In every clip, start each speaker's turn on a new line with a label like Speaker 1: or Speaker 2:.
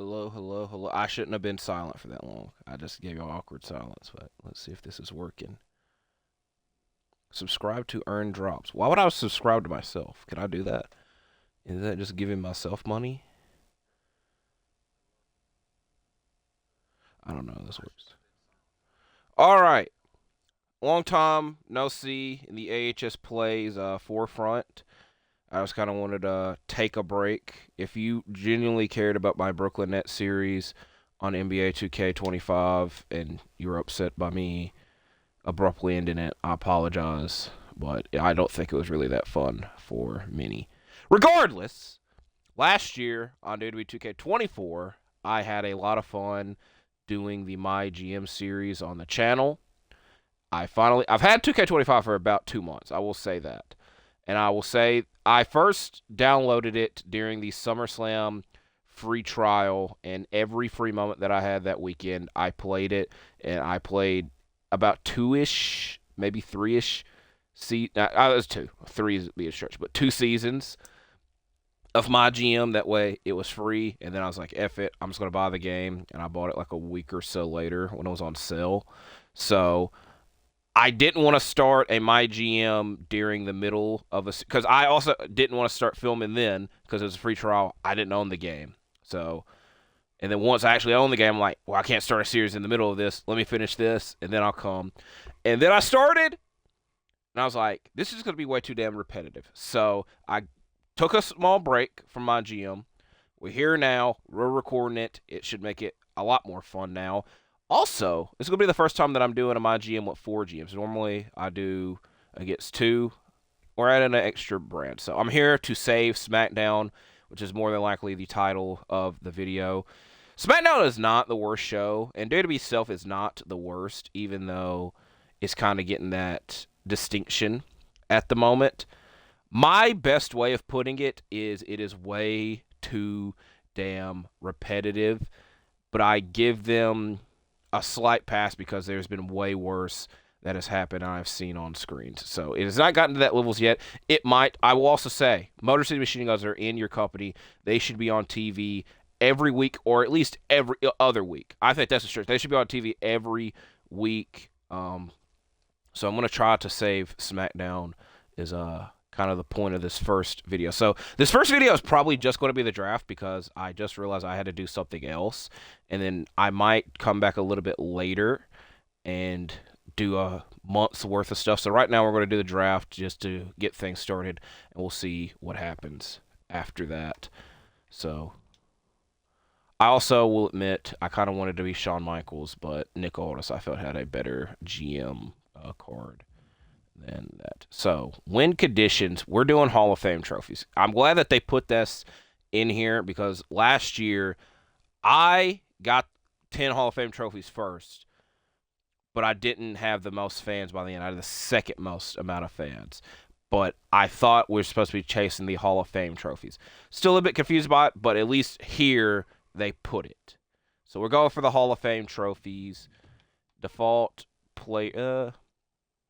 Speaker 1: Hello, hello, hello. I shouldn't have been silent for that long. I just gave you awkward silence, but let's see if this is working. Subscribe to earn drops. Why would I subscribe to myself? Can I do that? Is that just giving myself money? I don't know how this works. All right. Long time no see in the AHS Plays forefront. I just kind of wanted to take a break. If you genuinely cared about my Brooklyn Nets series on NBA 2K25 and you were upset by me abruptly ending it, I apologize. But I don't think it was really that fun for many. Regardless, last year on WWE 2K24, I had a lot of fun doing the MyGM series on the channel. I've had 2K25 for about 2 months. I will say that. And I will say I first downloaded it during the SummerSlam free trial, and every free moment that I had that weekend, I played it, and I played about two-ish, maybe three-ish. It was two. Three is be a stretch, but 2 seasons of MyGM. That way, it was free, and then I was like, "F it, I'm just gonna buy the game," and I bought it like a week or so later when it was on sale. So I didn't want to start a MyGM during the middle of a because I also didn't want to start filming then because it was a free trial. I didn't own the game, so and then once I actually own the game, I'm like, well, I can't start a series in the middle of this. Let me finish this, and then I'll come. And then I started, and I was like, this is going to be way too damn repetitive. So I took a small break from MyGM. We're here now. We're recording it. It should make it a lot more fun now. Also, it's going to be the first time that I'm doing a MyGM with 4 GMs. Normally, I do against 2 or add in an extra brand. So I'm here to save Smackdown, which is more than likely the title of the video. Smackdown is not the worst show, and WWE itself is not the worst, even though it's kind of getting that distinction at the moment. My best way of putting it is way too damn repetitive, but I give them a slight pass because there's been way worse that has happened I've seen on screens. So it has not gotten to that levels yet. It might. I will also say, Motor City Machine Guns are in your company. They should be on TV every week or at least every other week. I think that's the truth. They should be on TV every week. So I'm going to try to save SmackDown is kind of the point of this first video. So this first video is probably just going to be the draft because I just realized I had to do something else. And then I might come back a little bit later and do a month's worth of stuff. So right now we're going to do the draft just to get things started, and we'll see what happens after that. So I also will admit I kind of wanted to be Shawn Michaels, but Nick Aldis I felt had a better GM card than that. So, win conditions. We're doing Hall of Fame trophies. I'm glad that they put this in here because last year I got 10 Hall of Fame trophies first, but I didn't have the most fans by the end. I had the second most amount of fans. But I thought we were supposed to be chasing the Hall of Fame trophies. Still a bit confused by it, but at least here they put it. So we're going for the Hall of Fame trophies. Default play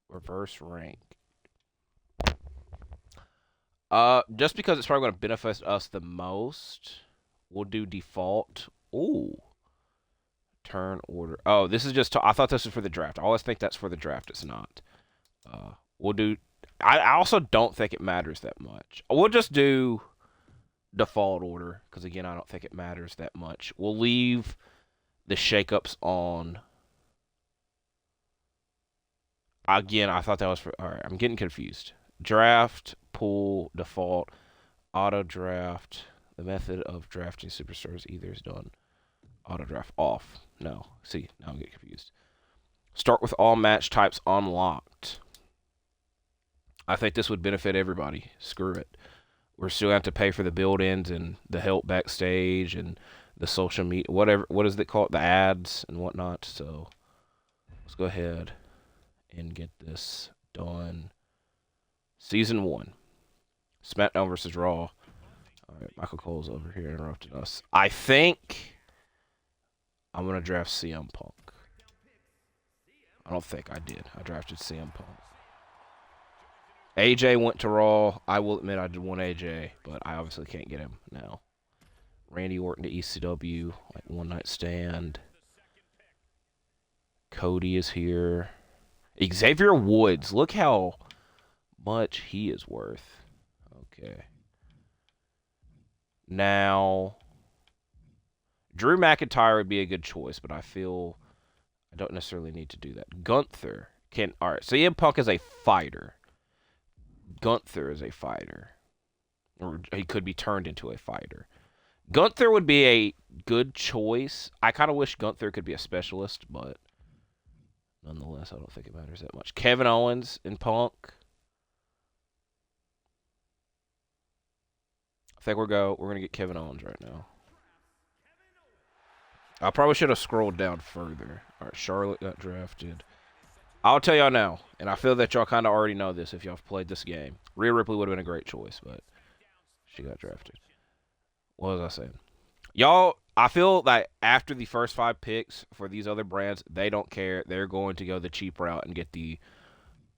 Speaker 1: reverse rank. Just because it's probably going to benefit us the most, we'll do default. Ooh. Turn order. Oh, this is just. I thought this was for the draft. I always think that's for the draft. It's not. We'll do. I also don't think it matters that much. We'll just do default order because again, I don't think it matters that much. We'll leave the shakeups on. Again, I thought that was for. All right, I'm getting confused. Draft, pool, default, auto draft. The method of drafting superstars either is done. Auto draft off. No. See, now I'm getting confused. Start with all match types unlocked. I think this would benefit everybody. Screw it. We're still going to have to pay for the build-ins and the help backstage and the social media, whatever. What is it called? The ads and whatnot. So let's go ahead and get this done. Season 1. SmackDown versus Raw. All right, Michael Cole's over here interrupting us. I think I'm going to draft CM Punk. I don't think I did. I drafted CM Punk. AJ went to Raw. I will admit I did want AJ, but I obviously can't get him now. Randy Orton to ECW, like one night stand. Cody is here. Xavier Woods, look how much he is worth. Okay. Now, Drew McIntyre would be a good choice, but I feel I don't necessarily need to do that. Gunther can. All right, so CM Punk is a fighter. Gunther is a fighter. Or he could be turned into a fighter. Gunther would be a good choice. I kind of wish Gunther could be a specialist, but nonetheless, I don't think it matters that much. Kevin Owens and Punk. I think we're gonna get Kevin Owens right now. I probably should have scrolled down further. All right, Charlotte got drafted. I'll tell y'all now, and I feel that y'all kind of already know this if y'all have played this game. Rhea Ripley would have been a great choice, but she got drafted. What was I saying? Y'all, I feel like after the first 5 picks for these other brands, they don't care. They're going to go the cheap route and get the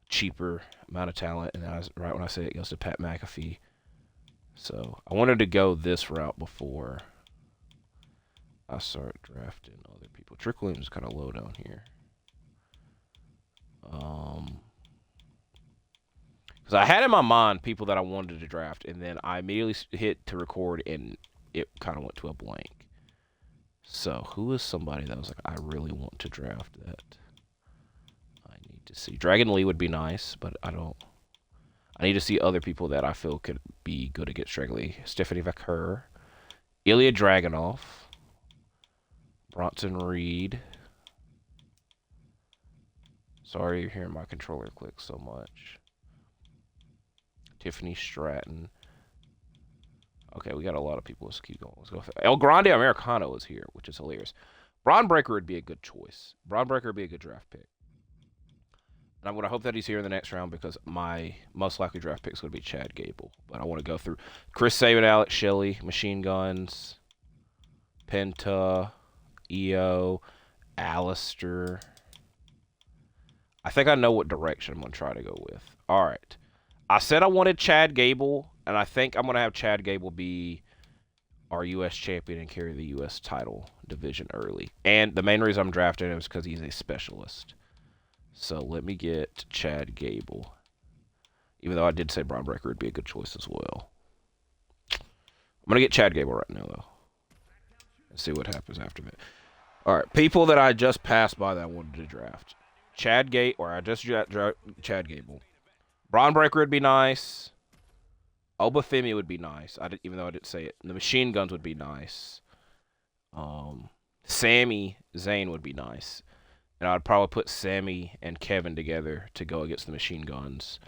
Speaker 1: cheaper amount of talent. And that was right when I said it goes to Pat McAfee. So I wanted to go this route before I start drafting other people. Trick Williams is kind of low down here. Because I had in my mind people that I wanted to draft, and then I immediately hit to record, and it kind of went to a blank. So who is somebody that was like, I really want to draft that? I need to see. Dragon Lee would be nice, but I don't. I need to see other people that I feel could be good against Dragon Lee. Stephanie Vaquer, Ilya Dragunov, Bronson Reed. Sorry you're hearing my controller click so much. Tiffany Stratton. Okay, we got a lot of people. Let's keep going. Let's go. El Grande Americano is here, which is hilarious. Braun Breaker would be a good choice. Braun Breaker would be a good draft pick. And I'm going to hope that he's here in the next round because my most likely draft pick is going to be Chad Gable. But I want to go through Chris Sabin, Alex Shelley, Machine Guns, Penta, EO, Alistair. I think I know what direction I'm going to try to go with. All right. I said I wanted Chad Gable, and I think I'm going to have Chad Gable be our U.S. champion and carry the U.S. title division early. And the main reason I'm drafting him is because he's a specialist. So let me get Chad Gable. Even though I did say Braun Breaker would be a good choice as well. I'm going to get Chad Gable right now, though. And see what happens after that. All right, people that I just passed by that I wanted to draft. Chad Gable. Chad Gable. Braun Breaker would be nice. Obafemi would be nice. Even though I didn't say it. The Machine Guns would be nice. Sami Zayn would be nice. And I'd probably put Sammy and Kevin together to go against the Machine Guns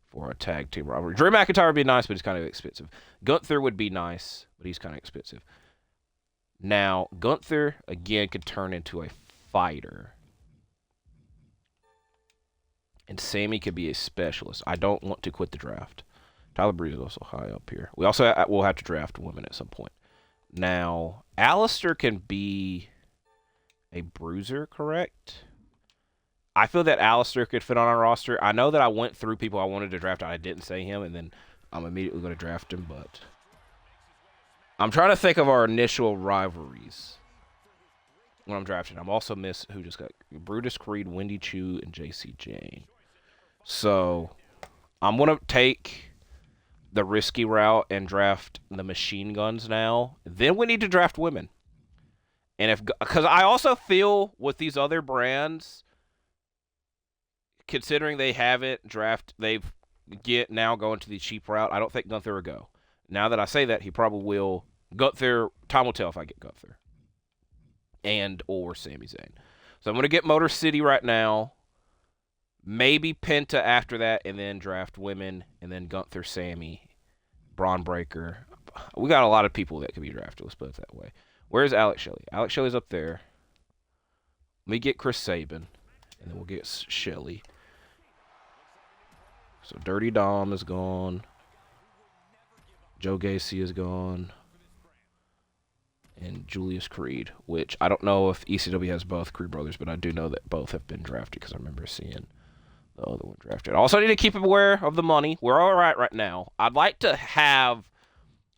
Speaker 1: for a tag team robbery. Drew McIntyre would be nice, but he's kind of expensive. Gunther would be nice, but he's kind of expensive. Now, Gunther, again, could turn into a fighter. And Sammy could be a specialist. I don't want to quit the draft. Tyler Breeze is also high up here. We also will have to draft women at some point. Now, Alistair can be a bruiser, correct? I feel that Alistair could fit on our roster. I know that I went through people I wanted to draft. I didn't say him, and then I'm immediately going to draft him, but I'm trying to think of our initial rivalries when I'm drafting. I'm also miss who just got Brutus Creed, Wendy Chu, and JC Jane. So I'm going to take the risky route and draft the Machine Guns now. Then we need to draft women. And because I also feel with these other brands, considering they haven't they've now going to the cheap route. I don't think Gunther will go. Now that I say that, he probably will. Gunther, time will tell if I get Gunther, or Sami Zayn. So I'm going to get Motor City right now. Maybe Penta after that, and then draft women, and then Gunther, Sammy, Braun Breaker. We got a lot of people that could be drafted. Let's put it that way. Where's Alex Shelley? Alex Shelley's up there. Let me get Chris Sabin, and then we'll get Shelley. So Dirty Dom is gone. Joe Gacy is gone. And Julius Creed, which I don't know if ECW has both Creed brothers, but I do know that both have been drafted because I remember seeing the other one drafted. Also need to keep aware of the money. We're all right now. I'd like to have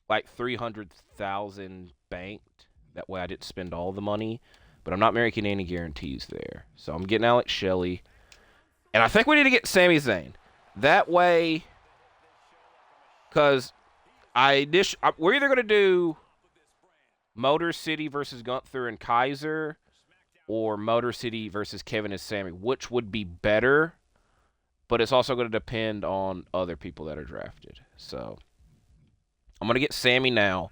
Speaker 1: like 300,000 banked. That way I didn't spend all the money. But I'm not making any guarantees there. So I'm getting Alex Shelley. And I think we need to get Sami Zayn. That way, because we're either going to do Motor City versus Gunther and Kaiser, or Motor City versus Kevin and Sami, which would be better, but it's also going to depend on other people that are drafted. So I'm going to get Sami now.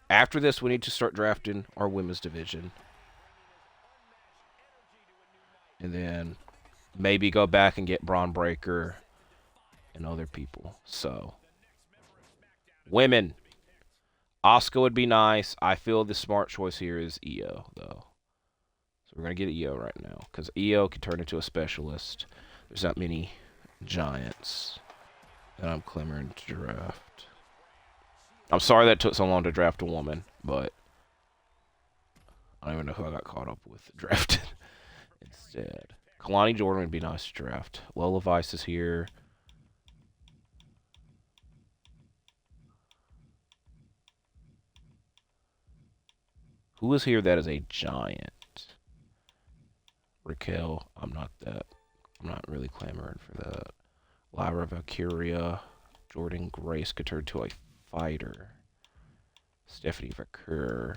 Speaker 1: After this, we need to start drafting our women's division. And then maybe go back and get Braun Breaker and other people. So, women. Asuka would be nice. I feel the smart choice here is Io, though. So we're going to get Io right now. Because Io can turn into a specialist. There's not many giants that I'm clamoring to draft. I'm sorry that took so long to draft a woman, but I don't even know who I got caught up with drafted instead. Kalani Jordan would be nice to draft. Lola Vice is here. Who is here that is a giant? Raquel. I'm not really clamoring for that. Lyra Valkyria. Jordan Grace could turn to a fighter. Stephanie Vaquer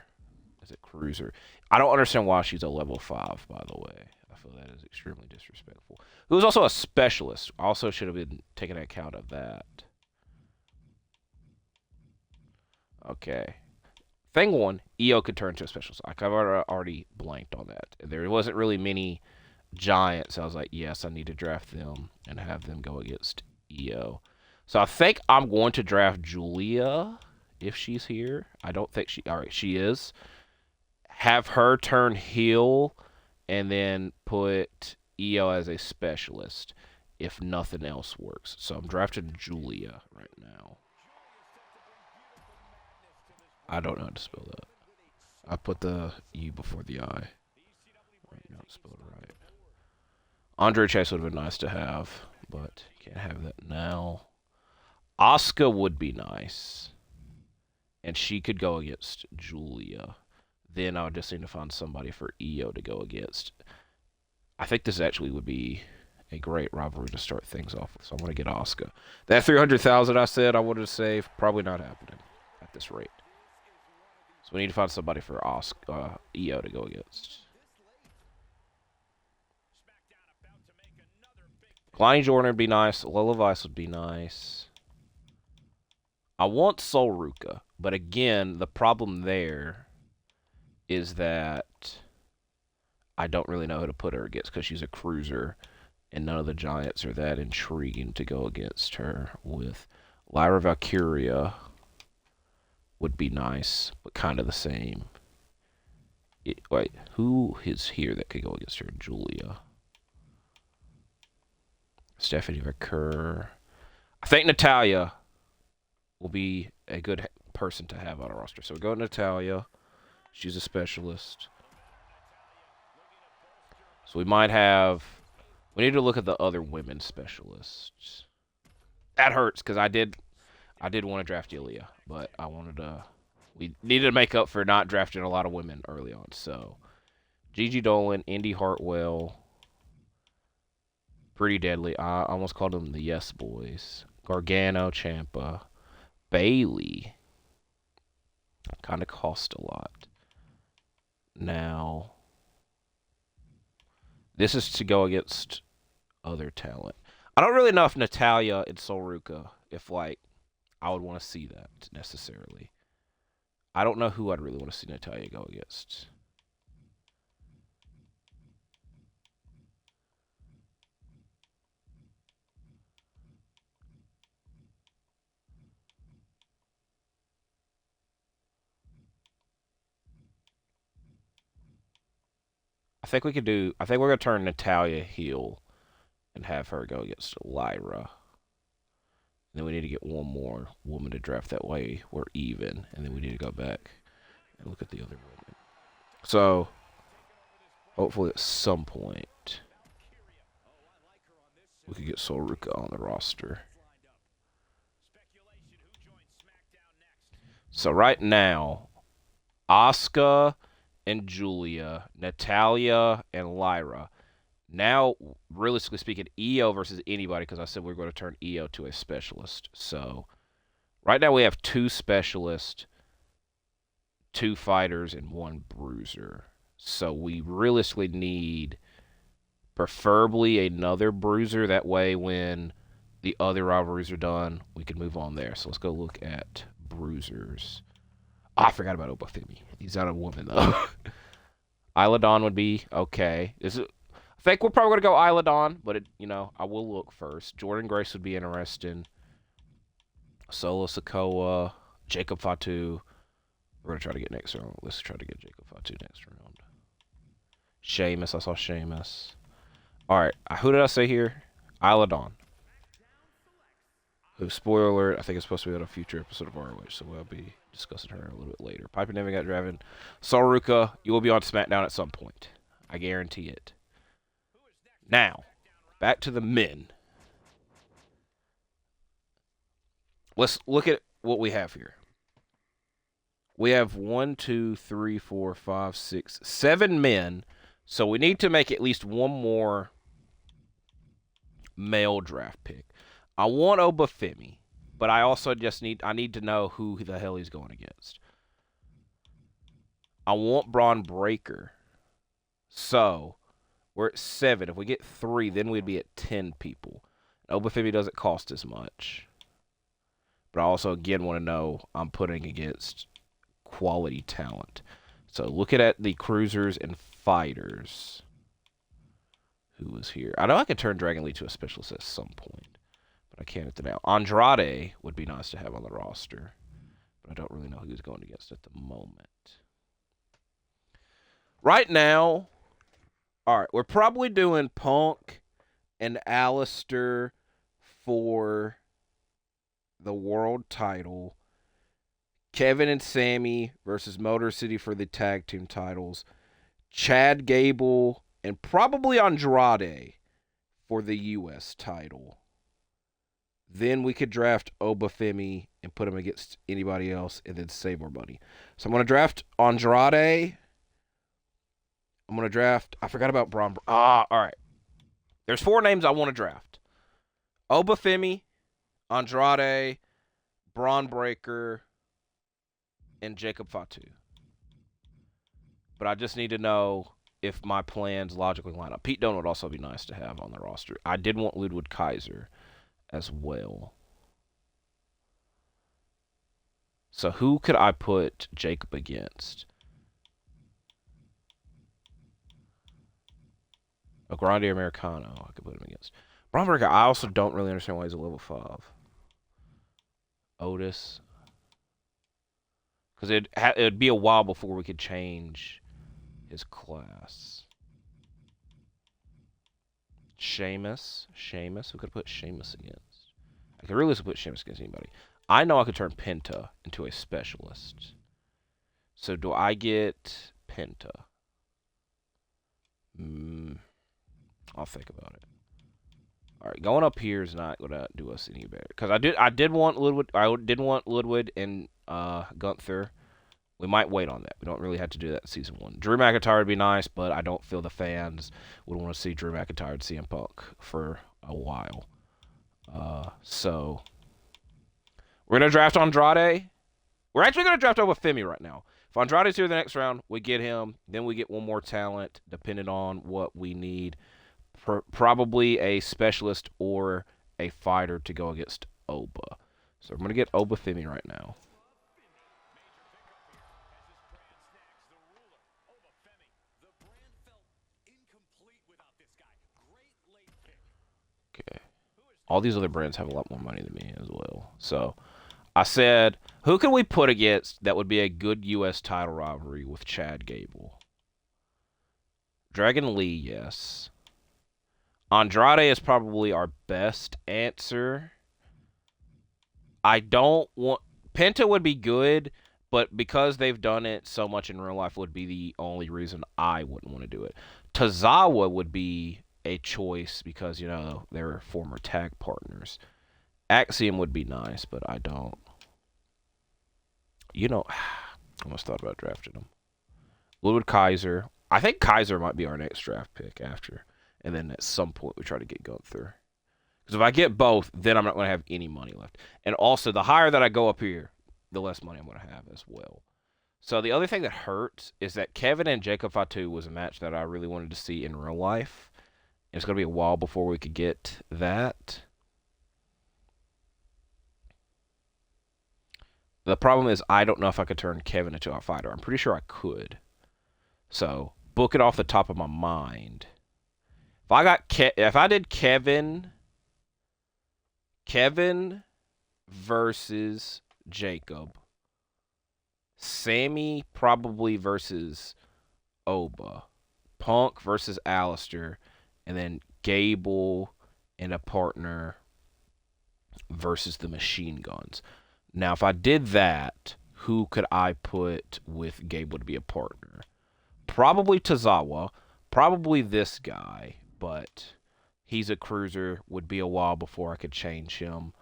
Speaker 1: is a cruiser. I don't understand why she's a level 5, by the way. I feel that is extremely disrespectful. Who was also a specialist. Also should have been taken account of that. Okay. Thing one, Io could turn to a specialist. I've already blanked on that. There wasn't really many giants. I was like, yes, I need to draft them and have them go against Io. So I think I'm going to draft Julia if she's here. I don't think she... All right, she is. Have her turn heel and then put Io as a specialist if nothing else works. So I'm drafting Julia right now. I don't know how to spell that. I put the U before the I. Right, not spelled right. Andre Chase would have been nice to have, but you can't have that now. Asuka would be nice. And she could go against Julia. Then I would just need to find somebody for Io to go against. I think this actually would be a great rivalry to start things off with. So I'm going to get Asuka. That 300,000 I said I wanted to save, probably not happening at this rate. So we need to find somebody for Io to go against. Kalani Jordan would be nice. Lola Vice would be nice. I want Sol Ruka, but again, the problem there is that I don't really know who to put her against because she's a cruiser, and none of the giants are that intriguing to go against her with. Lyra Valkyria would be nice, but kind of the same. Wait, who is here that could go against her? Julia. Stephanie Vaquer. I think Natalya will be a good person to have on our roster. So we go to Natalya. She's a specialist. So we might have... We need to look at the other women specialists. That hurts, because I did want to draft Ilya, but I wanted to... We needed to make up for not drafting a lot of women early on. So, Gigi Dolan, Indy Hartwell, Pretty Deadly. I almost called them the Yes Boys. Gargano, Ciampa, Bailey. Kind of cost a lot. Now, this is to go against other talent. I don't really know if Natalya and Sol Ruka, if, like, I would want to see that necessarily. I don't know who I'd really want to see Natalya go against. I think we're going to turn Natalya heel and have her go against Lyra. And then we need to get one more woman to draft. That way we're even. And then we need to go back and look at the other women. So, hopefully at some point, we could get Sol Ruka on the roster. So right now, Asuka and Julia, Natalia and Lyra. Now, realistically speaking, EO versus anybody, because I said we are going to turn EO to a specialist. So, right now we have 2 specialists, 2 fighters, and 1 bruiser. So, we realistically need preferably another bruiser. That way, when the other rivalries are done, we can move on there. So, let's go look at bruisers. I forgot about Obafemi. He's not a woman, though. Isla Dawn would be okay. I think we're probably going to go Isla Dawn, but, I will look first. Jordan Grace would be interesting. Solo Sikoa, Jacob Fatu. We're going to try to get next round. Let's try to get Jacob Fatu next round. Sheamus. I saw Sheamus. All right. Who did I say here? Isla Dawn. Who, spoiler alert, I think it's supposed to be on a future episode of ROH, so we'll be discussing her a little bit later. Piper never got drafted. Saruka, you will be on Smackdown at some point. I guarantee it. Now, back to the men. Let's look at what we have here. We have 1, 2, 3, 4, 5, 6, 7 men. So we need to make at least one more male draft pick. I want Obafemi, but I also I need to know who the hell he's going against. I want Braun Breaker. So we're at 7. If we get 3, then we'd be at 10 people. Obafemi doesn't cost as much. But I also, again, want to know I'm putting against quality talent. So looking at the cruisers and fighters. Who was here? I know I could turn Dragon Lee to a specialist at some point. But I can't at the now. Andrade would be nice to have on the roster. But I don't really know who he's going against at the moment. Right now, all right, we're probably doing Punk and Alistair for the world title. Kevin and Sammy versus Motor City for the tag team titles. Chad Gable and probably Andrade for the U.S. title. Then we could draft Obafemi and put him against anybody else and then save more money. So I'm going to draft Andrade. I'm going to draft... I forgot about Braun. All right. There's 4 names I want to draft. Obafemi, Andrade, Braun Breaker, and Jacob Fatu. But I just need to know if my plans logically line up. Pete Dunne would also be nice to have on the roster. I did want Ludwig Kaiser as well. So who could I put Jacob against? A Grande Americano I could put him against. Braun Breaker, I also don't really understand why he's a level 5. Otis. Because it'd be a while before we could change his class. Sheamus. We could put Sheamus against. I could really put Sheamus against anybody. I know I could turn Penta into a specialist. So do I get Penta? I'll think about it. All right, going up here is not gonna do us any better because I did want Ludwig. I did want Ludwig and Gunther. We might wait on that. We don't really have to do that in season 1. Drew McIntyre would be nice, but I don't feel the fans would want to see Drew McIntyre and CM Punk for a while. So we're gonna draft Andrade. We're actually gonna draft Obafemi right now. If Andrade's here the next round, we get him. Then we get one more talent, depending on what we need. Probably a specialist or a fighter to go against Oba. So I'm going to get Obafemi right now. Okay. All these other brands have a lot more money than me as well. So I said, who can we put against that would be a good U.S. title rivalry with Chad Gable? Dragon Lee, yes. Andrade is probably our best answer. I don't want... Penta would be good, but because they've done it so much in real life would be the only reason I wouldn't want to do it. Tozawa would be a choice because, they're former tag partners. Axiom would be nice, but I don't... I almost thought about drafting him. Ludwig Kaiser. I think Kaiser might be our next draft pick after. And then at some point we try to get Gunther. Because if I get both, then I'm not going to have any money left. And also, the higher that I go up here, the less money I'm going to have as well. So the other thing that hurts is that Kevin and Jacob Fatu was a match that I really wanted to see in real life. And it's going to be a while before we could get that. The problem is I don't know if I could turn Kevin into a fighter. I'm pretty sure I could. So book it off the top of my mind. If I did Kevin versus Jacob, Sammy probably versus Oba, Punk versus Alistair, and then Gable and a partner versus the Machine Guns. Now, if I did that, who could I put with Gable to be a partner? Probably Tozawa, probably this guy, but he's a cruiser, would be a while before I could change him.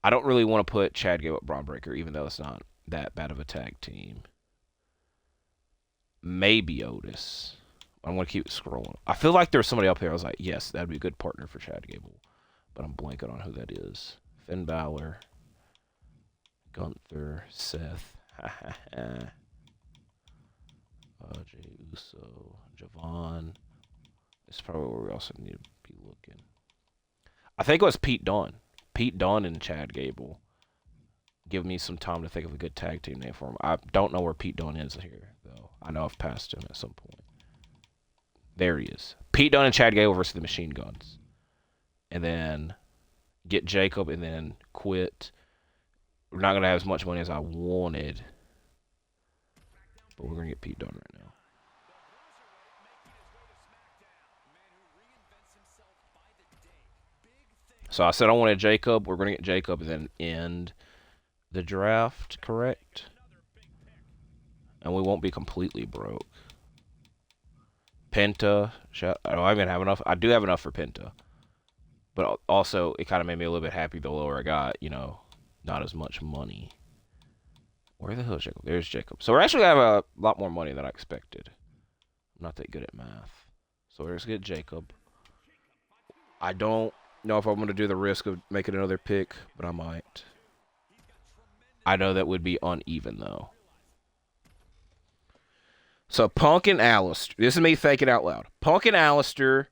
Speaker 1: I don't really want to put Chad Gable at Braun Breaker, even though it's not that bad of a tag team. Maybe Otis. I'm going to keep scrolling. I feel like there's somebody up here. I was like, yes, that'd be a good partner for Chad Gable. But I'm blanking on who that is. Finn Balor. Gunther. Seth. Jey Uso. Javon. This is probably where we also need to be looking. I think it was Pete Dunne. Pete Dunne and Chad Gable. Give me some time to think of a good tag team name for him. I don't know where Pete Dunne is here, though. I know I've passed him at some point. There he is. Pete Dunne and Chad Gable versus the Machine Guns. And then get Jacob and then quit. We're not going to have as much money as I wanted. But we're going to get Pete Dunne right now. So I said I wanted Jacob. We're going to get Jacob and then end the draft, correct? And we won't be completely broke. Penta. I don't even have enough. I do have enough for Penta. But also, it kind of made me a little bit happy the lower I got, you know, not as much money. Where the hell is Jacob? There's Jacob. So we're actually going to have a lot more money than I expected. I'm not that good at math. So let's get Jacob. I don't know if I'm going to do the risk of making another pick, but I might. I know that would be uneven, though. So Punk and Alistair. This is me thinking out loud. Punk and Alistair,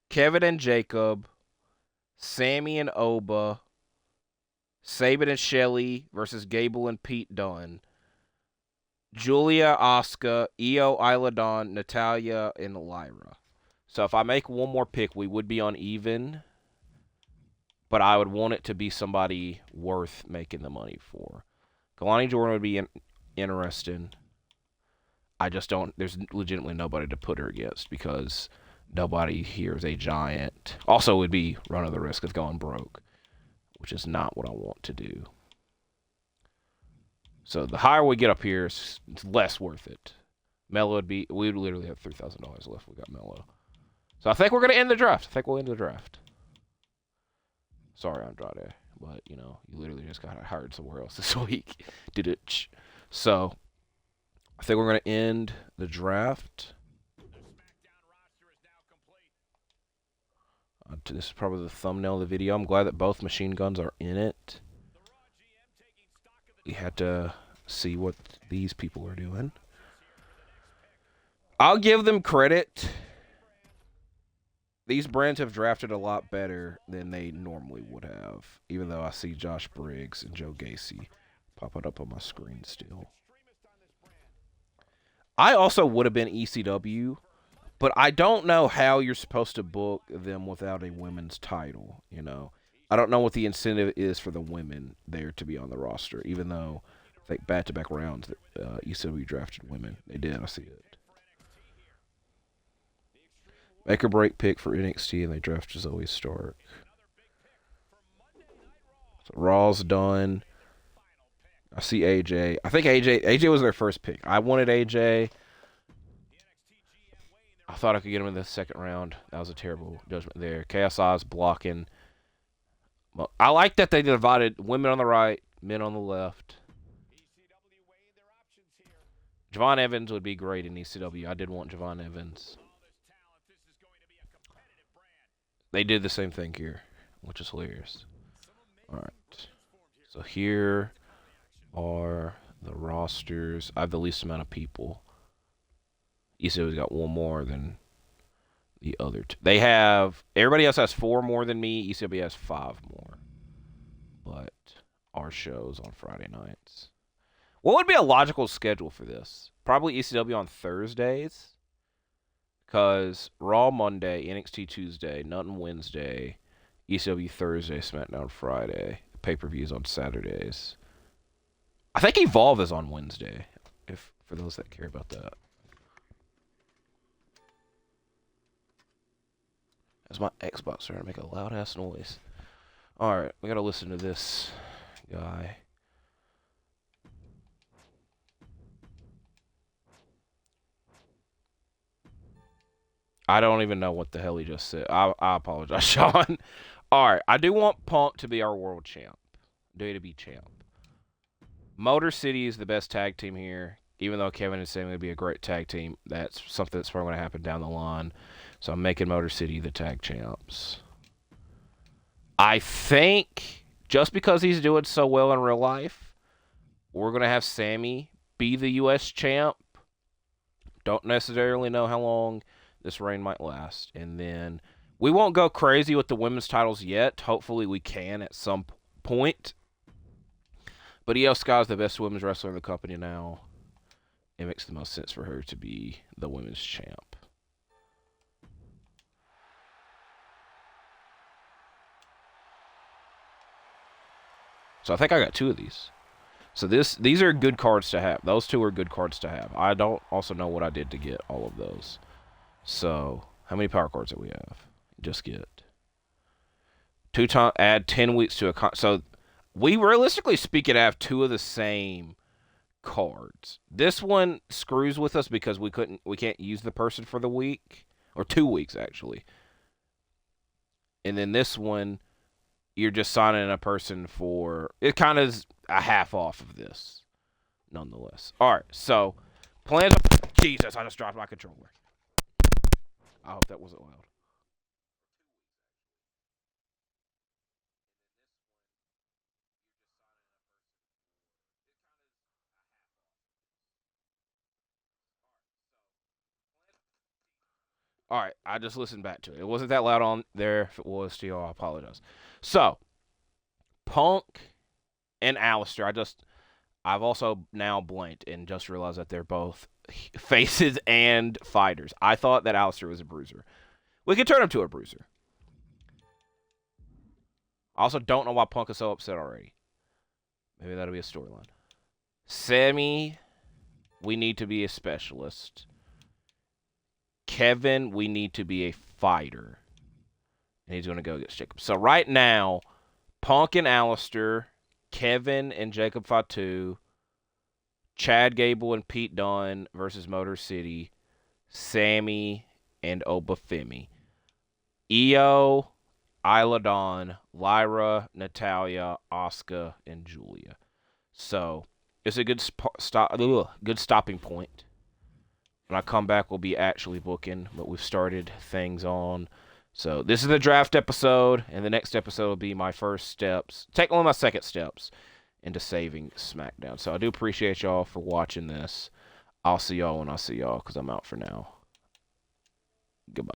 Speaker 1: Kevin and Jacob, Sammy and Oba, Sabin and Shelly versus Gable and Pete Dunne, Julia, Asuka, Io, Isla Dawn, Natalya, and Lyra. So if I make one more pick, we would be uneven, but I would want it to be somebody worth making the money for. Kalani Jordan would be interesting. I just don't. There's legitimately nobody to put her against because nobody here is a giant. Also, would be running the risk of going broke, which is not what I want to do. So the higher we get up here, it's less worth it. Mello would be. We would literally have $3,000 left. We got Mello. So I think we're gonna end the draft. I think we'll end the draft. Sorry, Andrade, but you know, you literally just got hired somewhere else this week. Did it? So I think we're going to end the draft. This is probably the thumbnail of the video. I'm glad that both machine guns are in it. We had to see what these people are doing. I'll give them credit. These brands have drafted a lot better than they normally would have, even though I see Josh Briggs and Joe Gacy popping up on my screen still. I also would have been ECW, but I don't know how you're supposed to book them without a women's title, you know. I don't know what the incentive is for the women there to be on the roster, even though, I think, back-to-back rounds, ECW drafted women. They did, I see it. Make or break pick for NXT, and they drafted Zoe Stark. So Raw's done. I see AJ. I think AJ was their first pick. I wanted AJ. I thought I could get him in the second round. That was a terrible judgment there. KSI's blocking. Well, I like that they divided women on the right, men on the left. Javon Evans would be great in ECW. I did want Javon Evans. They did the same thing here, which is hilarious. All right. So here are the rosters. I have the least amount of people. ECW's got one more than the other two. They have, everybody else has 4 more than me. ECW has 5 more. But our show's on Friday nights. What would be a logical schedule for this? Probably ECW on Thursdays. Because Raw Monday, NXT Tuesday, Nothing Wednesday, ECW Thursday, Smackdown Friday, pay-per-views on Saturdays. I think Evolve is on Wednesday, if for those that care about that. That's my Xbox starting to make a loud-ass noise. Alright, we gotta listen to this guy. I don't even know what the hell he just said. I apologize, Sean. Alright, I do want Punk to be our world champ. WWE champ. Motor City is the best tag team here. Even though Kevin is saying it would be a great tag team, that's something that's probably going to happen down the line. So I'm making Motor City the tag champs. I think just because he's doing so well in real life, we're going to have Sammy be the U.S. champ. Don't necessarily know how long this reign might last. And then we won't go crazy with the women's titles yet. Hopefully we can at some point. But Io Sky is the best women's wrestler in the company now. It makes the most sense for her to be the women's champ. So I think I got 2 of these. So these are good cards to have. Those 2 are good cards to have. I don't also know what I did to get all of those. So how many power cards do we have? Just get 2 times. Add 10 weeks to a so we realistically speaking have 2 of the same cards. This one screws with us because we can't use the person for the week or 2 weeks actually. And then this one, you're just signing a person for it. Kind of is a half off of this, nonetheless. All right, so plans. Jesus, I just dropped my controller. I hope that wasn't loud. All right, I just listened back to it. It wasn't that loud on there. If it was to y'all, I apologize. So, Punk and Alistair, I've also now blanked and just realized that they're both faces and fighters. I thought that Alistair was a bruiser. We could turn him to a bruiser. I also don't know why Punk is so upset already. Maybe that'll be a storyline. Sammy, we need to be a specialist. Kevin, we need to be a fighter. And he's going to go get Jacob. So right now, Punk and Alistair, Kevin and Jacob Fatu, Chad Gable and Pete Dunne versus Motor City, Sammy and Obafemi. Io, Isla Dawn, Lyra, Natalia, Asuka, and Julia. So it's a good stopping point. When I come back, we'll be actually booking, but we've started things on. So this is the draft episode, and the next episode will be my first steps, technically my second steps, into saving SmackDown. So I do appreciate y'all for watching this. I'll see y'all when I see y'all, because I'm out for now. Goodbye.